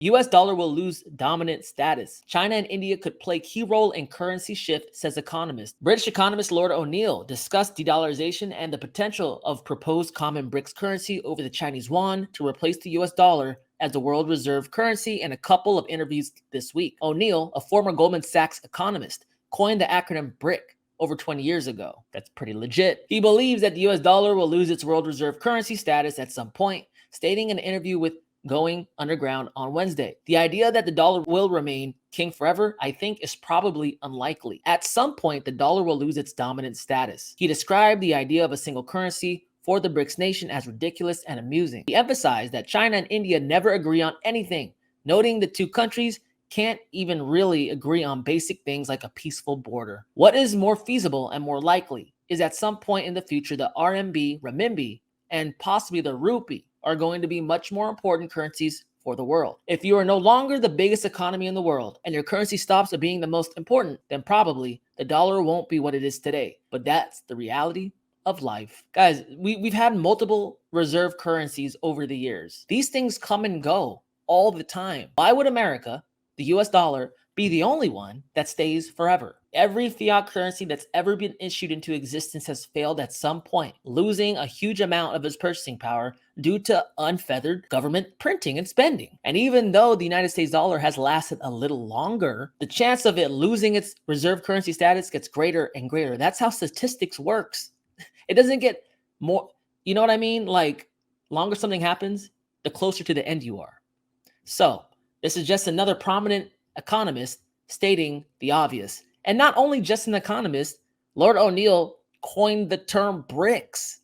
US dollar will lose dominant status. China and India could play key role in currency shift, says economist. British economist Lord O'Neill discussed de-dollarization and the potential of proposed common BRICS currency over the Chinese yuan to replace the US dollar as the world reserve currency in a couple of interviews this week. O'Neill, a former Goldman Sachs economist, coined the acronym BRIC over 20 years ago. That's pretty legit. He believes that the US dollar will lose its world reserve currency status at some point, stating in an interview with Going Underground on Wednesday. The idea that the dollar will remain king forever, I think, is probably unlikely. At some point, the dollar will lose its dominant status. He described the idea of a single currency for the BRICS nation as ridiculous and amusing. He emphasized that China and India never agree on anything, noting the two countries can't even really agree on basic things like a peaceful border. What is more feasible and more likely is at some point in the future the RMB, renminbi, and possibly the rupee are going to be much more important currencies for the world. If you are no longer the biggest economy in the world and your currency stops being the most important, then probably the dollar won't be what it is today. But that's the reality of life. Guys, we've had multiple reserve currencies over the years. These things come and go all the time. Why would America, the US dollar, be the only one that stays forever? Every fiat currency that's ever been issued into existence has failed at some point, losing a huge amount of its purchasing power due to unfeathered government printing and spending. And even though the United States dollar has lasted a little longer, the chance of it losing its reserve currency status gets greater and greater. That's how statistics works. It doesn't get more, you know what I mean? Like, longer something happens, the closer to the end you are. So this is just another prominent economist stating the obvious. And not only just an economist, Lord O'Neill coined the term BRICS.